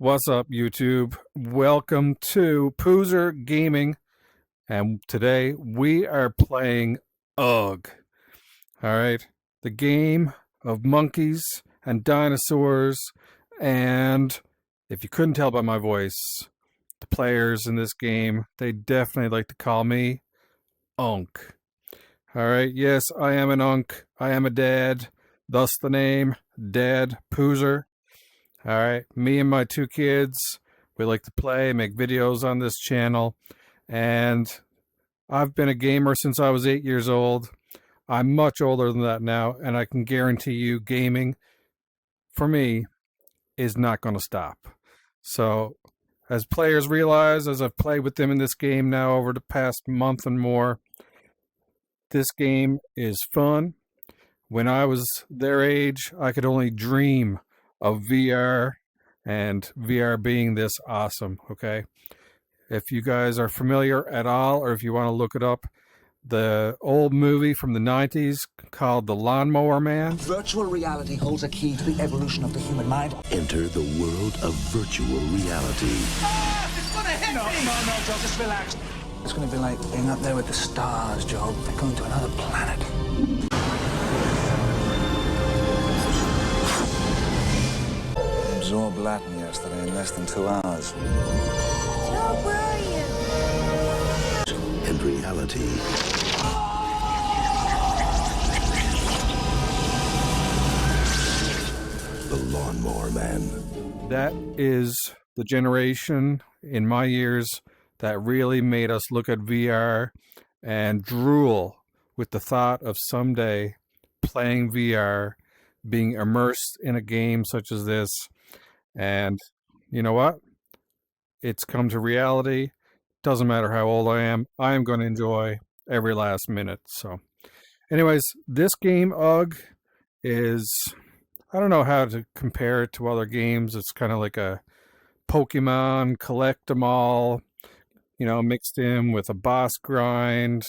What's up, YouTube? Welcome to Poozer Gaming, and today we are playing UGG. All right, the game of monkeys and dinosaurs, and if you couldn't tell by my voice, the players in this game, they definitely like to call me Unk. All right, yes, I am an Unk. I am a dad, thus the name DadPoozer. All right, me and my two kids, we like to play, make videos on this channel, and I've been a gamer since I was 8 years old. I'm much older than that now, and I can guarantee you gaming, for me, is not going to stop. So, as players realize, as I've played with them in this game now over the past month and more, this game is fun. When I was their age, I could only dream of VR, and VR being this awesome, okay? If you guys are familiar at all, or if you want to look it up, the old movie from the 90s called The Lawnmower Man. Virtual reality holds a key to the evolution of the human mind. Enter the world of virtual reality. Ah, it's gonna hit me! No, Joe, just relax. It's gonna be like being up there with the stars, Joe. They're going to another planet. Absorbed Latin yesterday in less than 2 hours. Joe, where are you? And reality. The Lawnmower Man. That is the generation in my years that really made us look at VR and drool with the thought of someday playing VR, being immersed in a game such as this. And you know what? It's come to reality. Doesn't matter how old I am going to enjoy every last minute. So, anyways, this game, UGG, is, I don't know how to compare it to other games. It's kind of like a Pokemon collect 'em all, mixed in with a boss grind,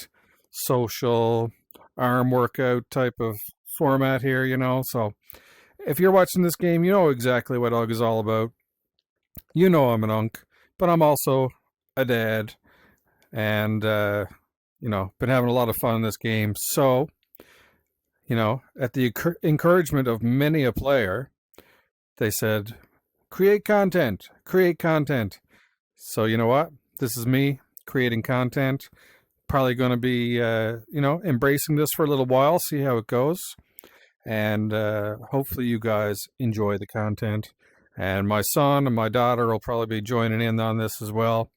social, arm workout type of format here, So, if you're watching this game, you know exactly what UGG is all about. You know I'm an Unk, but I'm also a dad, and been having a lot of fun in this game. So, at the encouragement of many a player, they said, create content, create content. So you know what? This is me creating content. Probably going to be, embracing this for a little while, see how it goes. And hopefully you guys enjoy the content. And my son and my daughter will probably be joining in on this as well.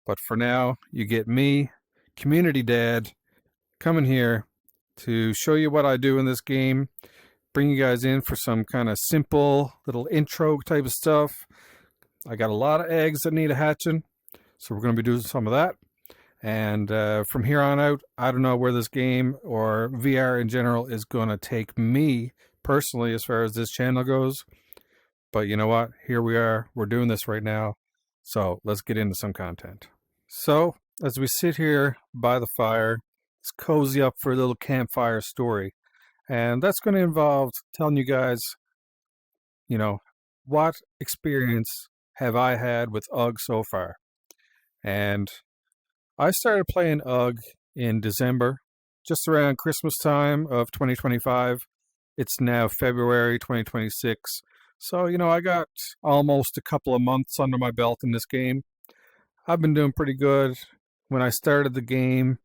But for now, you get me, community dad, coming here to show you what I do in this game, bring you guys in for some kind of simple little intro type of stuff. I got a lot of eggs that need a hatching, so we're going to be doing some of that. And from here on out, I don't know where this game or VR in general is going to take me personally as far as this channel goes. But you know what? Here we are. We're doing this right now. So let's get into some content. So as we sit here by the fire, let's cozy up for a little campfire story. And that's going to involve telling you guys, what experience have I had with UGG so far. And I started playing UGG in December, just around Christmas time of 2025. It's now February 2026. So, I got almost a couple of months under my belt in this game. I've been doing pretty good. When I started the game,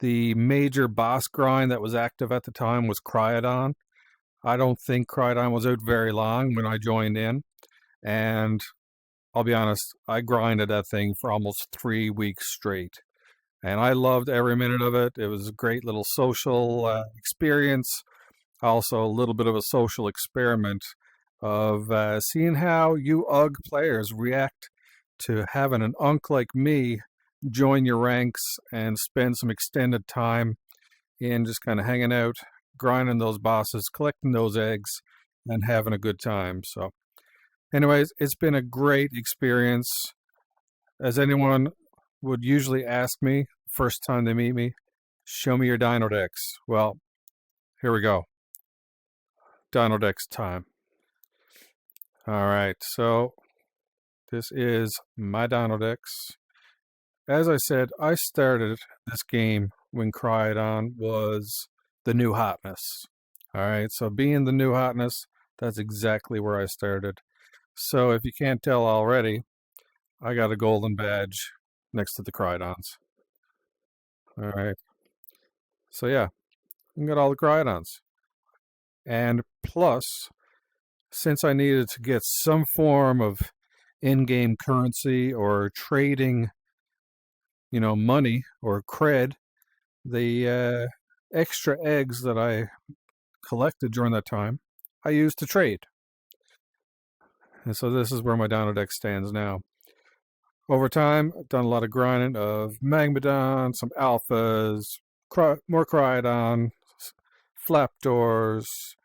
the major boss grind that was active at the time was Cryodon. I don't think Cryodon was out very long when I joined in. And I'll be honest, I grinded that thing for almost 3 weeks straight. And I loved every minute of it. It was a great little social experience. Also, a little bit of a social experiment of seeing how you UGG players react to having an Unk like me join your ranks and spend some extended time in just kind of hanging out, grinding those bosses, collecting those eggs, and having a good time. So anyways, it's been a great experience. As anyone would usually ask me first time they meet me, show me your Dino decks. Well, here we go. Dino decks time. All right, so This is my Dynamix. As I said, I started this game when Crydon was the new hotness. All right, so being the new hotness, that's exactly where I started. So if you can't tell already, I got a golden badge next to the Crydons. All right, so yeah, I got all the Crydons. And plus, since I needed to get some form of in-game currency or trading, money or cred, the extra eggs that I collected during that time, I used to trade. And so this is where my Dynamix stands now. Over time, I've done a lot of grinding of Magmadon, some alphas, more Crydon, Flapdoors,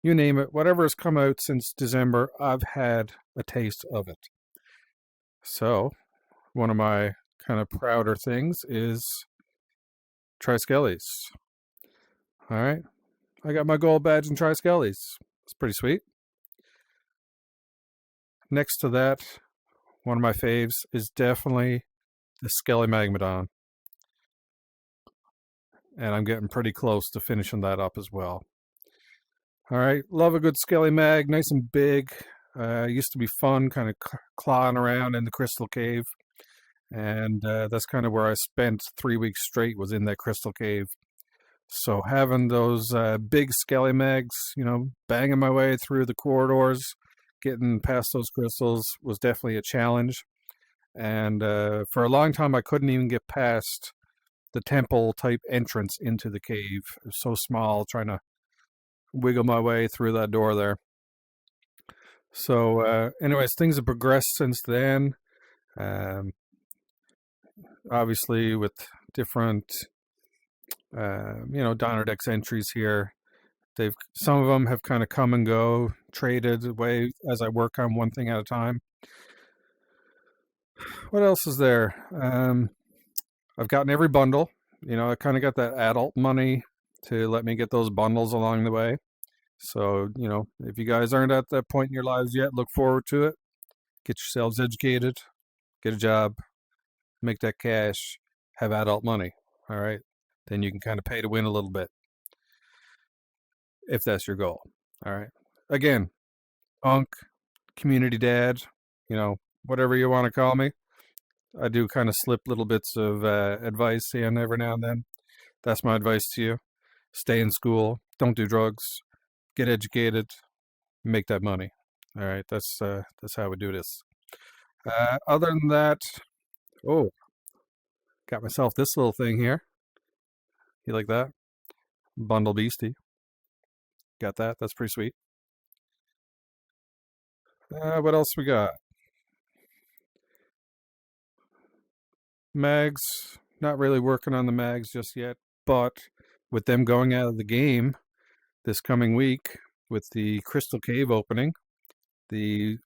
you name it. Whatever has come out since December, I've had a taste of it. So, one of my kind of prouder things is Triskellies. All right, I got my gold badge in Triskellies. It's pretty sweet. Next to that, one of my faves is definitely the Skelly Magmadon. And I'm getting pretty close to finishing that up as well. All right, love a good Skelly Mag, nice and big. Used to be fun, kind of clawing around in the Crystal Cave. And that's kind of where I spent 3 weeks straight, was in that Crystal Cave. So having those big Skelly Mags, banging my way through the corridors, getting past those crystals was definitely a challenge. And for a long time, I couldn't even get past the temple type entrance into the cave. It was so small, trying to wiggle my way through that door there. So anyways, things have progressed since then. Obviously with different Dynamix entries here, some of them have kind of come and go, traded away as I work on one thing at a time. What else is there? I've gotten every bundle. I kind of got that adult money to let me get those bundles along the way. So, if you guys aren't at that point in your lives yet, look forward to it. Get yourselves educated, get a job, make that cash, have adult money. All right. Then you can kind of pay to win a little bit, if that's your goal. All right. Again, Unc, community dad, whatever you want to call me. I do kind of slip little bits of advice in every now and then. That's my advice to you. Stay in school. Don't do drugs. Get educated. Make that money. All right. That's how we do this. Other than that, got myself this little thing here. You like that? Bundle Beastie. Got that. That's pretty sweet. What else we got? Mags. Not really working on the mags just yet, but with them going out of the game this coming week with the Crystal Cave opening, the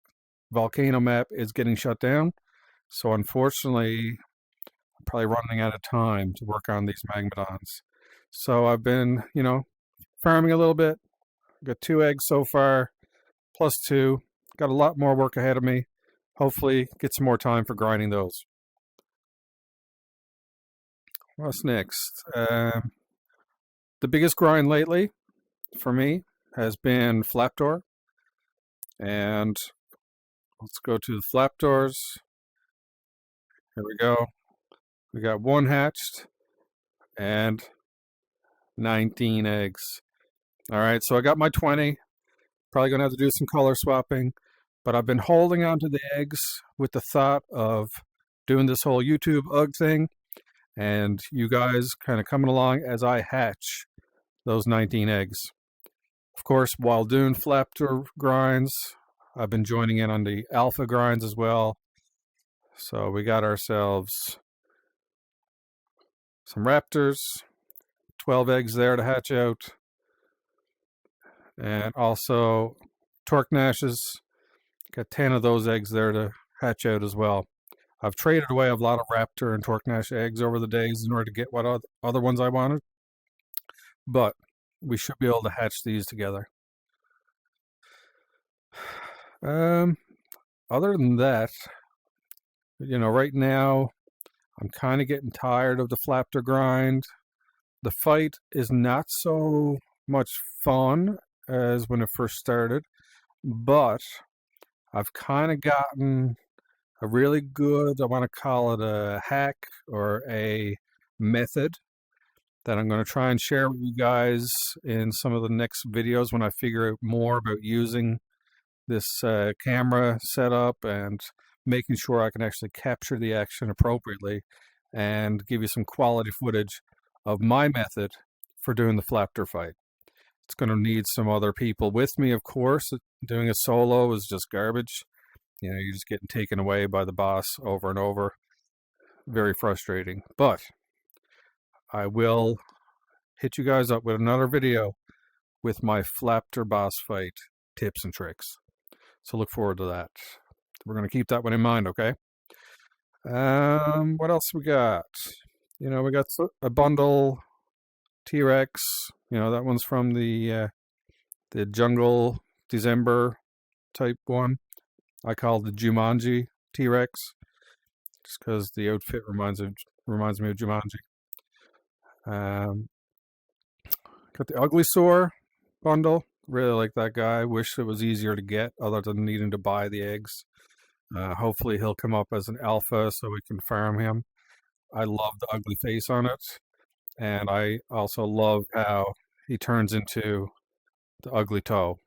volcano map is getting shut down. So unfortunately, I'm probably running out of time to work on these Magmadons. So I've been, farming a little bit. Got 2 eggs so far, plus 2. Got a lot more work ahead of me. Hopefully get some more time for grinding those. What's next? The biggest grind lately for me has been Flapdoor. And let's go to the Flapdoors. Here we go. We got 1 hatched and 19 eggs. All right, so I got my 20. Probably going to have to do some color swapping. But I've been holding on to the eggs with the thought of doing this whole YouTube UG thing. And you guys kind of coming along as I hatch those 19 eggs. Of course, while doing Flapdoor grinds, I've been joining in on the alpha grinds as well. So we got ourselves some raptors, 12 eggs there to hatch out. And also Torque Nashes, got 10 of those eggs there to hatch out as well. I've traded away a lot of Raptor and Torque Nash eggs over the days in order to get what other ones I wanted. But we should be able to hatch these together. other than that, right now I'm kind of getting tired of the flapper grind. The fight is not so much fun as when it first started, but I've kind of gotten a really good, I want to call it a hack or a method that I'm going to try and share with you guys in some of the next videos when I figure out more about using this camera setup and making sure I can actually capture the action appropriately and give you some quality footage of my method for doing the flapper fight. It's going to need some other people with me, of course. Doing a solo is just garbage. You're just getting taken away by the boss over and over. Very frustrating. But I will hit you guys up with another video with my flapper boss fight tips and tricks. So look forward to that. We're going to keep that one in mind, okay? What else we got? We got a bundle T-Rex. That one's from the Jungle December type one. I call it the Jumanji T-Rex, just because the outfit reminds me of Jumanji. Got the Uglies bundle. Really like that guy. Wish it was easier to get, other than needing to buy the eggs. Hopefully he'll come up as an alpha so we can farm him. I love the ugly face on it, and I also love how he turns into the ugly toe.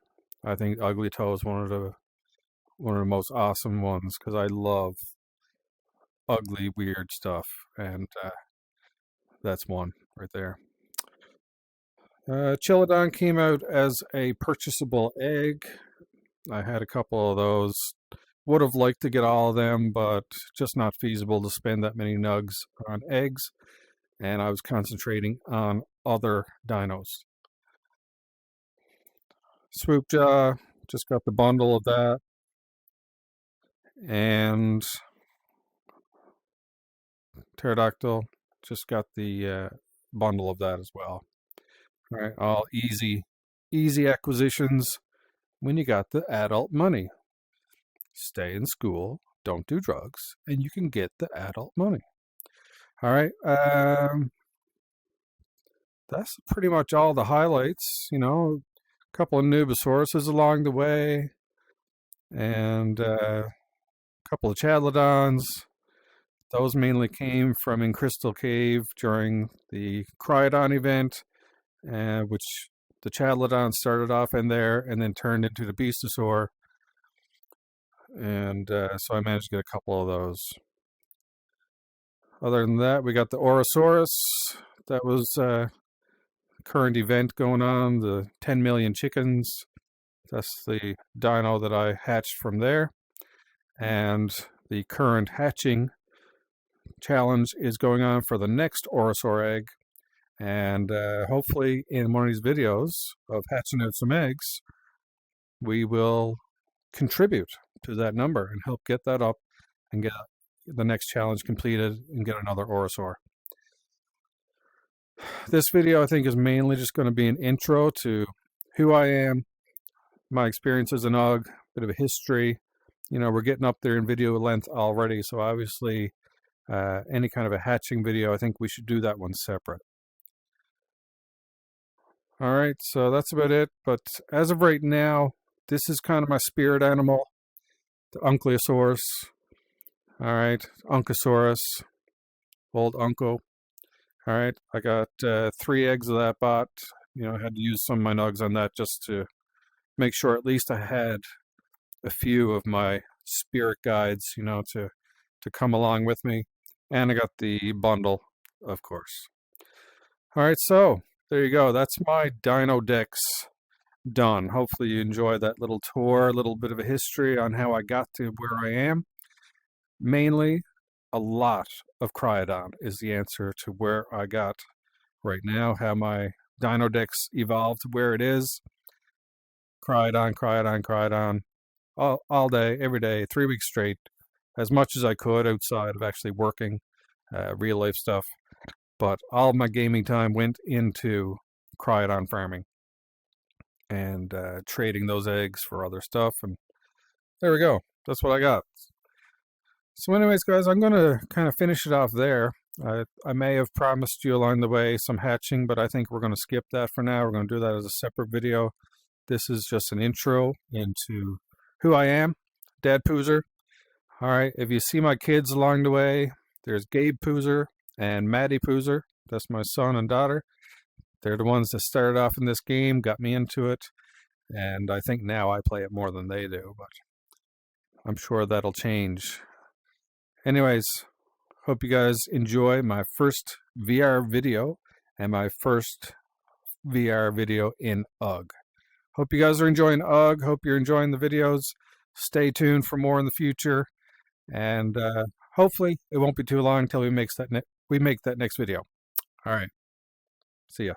I think ugly toe is one of the most awesome ones, because I love ugly, weird stuff, and that's one right there. Chilodon came out as a purchasable egg. I had a couple of those. Would have liked to get all of them, but just not feasible to spend that many nugs on eggs, and I was concentrating on other dinos. Swoopjaw, just got the bundle of that, and Pterodactyl, just got the bundle of that as well. All right, all easy acquisitions when you got the adult money. Stay in school, don't do drugs, and you can get the adult money. All right, that's pretty much all the highlights. A couple of Nubosauruses along the way, and a couple of Chadlodons. Those mainly came from in Crystal Cave during the Cryodon event, which the Chadlodon started off in there and then turned into the Beastosaur. And so I managed to get a couple of those. Other than that, we got the Orosaurus. That was a current event going on, the 10 million chickens. That's the dino that I hatched from there. And the current hatching challenge is going on for the next Orosaur egg. And hopefully in one of these videos of hatching out some eggs, we will contribute to that number and help get that up and get the next challenge completed and get another Orosaur. This video, I think, is mainly just going to be an intro to who I am, my experience as an UG, bit of a history. We're getting up there in video length already, so obviously any kind of a hatching video, I think we should do that one separate. All right, so that's about it. But as of right now, this is kind of my spirit animal, the Ankylosaurus. All right, Oncosaurus, old Unco. All right, I got 3 eggs of that bot. I had to use some of my nugs on that just to make sure at least I had a few of my spirit guides, to come along with me. And I got the bundle, of course. All right, so there you go. That's my Dino Dex done. Hopefully you enjoyed that little tour, a little bit of a history on how I got to where I am. Mainly, a lot of Cryodon is the answer to where I got right now, how my Dino Dex evolved to where it is. Cryodon, all day, every day, 3 weeks straight, as much as I could outside of actually working real life stuff. But all of my gaming time went into Cryodon farming and trading those eggs for other stuff and There we go. That's what I got. So anyways, guys, I'm going to kind of finish it off there. I may have promised you along the way some hatching, but I think we're going to skip that for now. We're going to do that as a separate video. This is just an intro into who I am, DadPoozer. All right, if you see my kids along the way, there's Gabe Poozer and Maddie Poozer. That's my son and daughter. They're the ones that started off in this game, got me into it, and I think now I play it more than they do, but I'm sure that'll change. Anyways, hope you guys enjoy my first VR video and my first VR video in UGG. Hope you guys are enjoying UGG. Hope you're enjoying the videos. Stay tuned for more in the future. And hopefully it won't be too long until we make that next video. All right. See ya.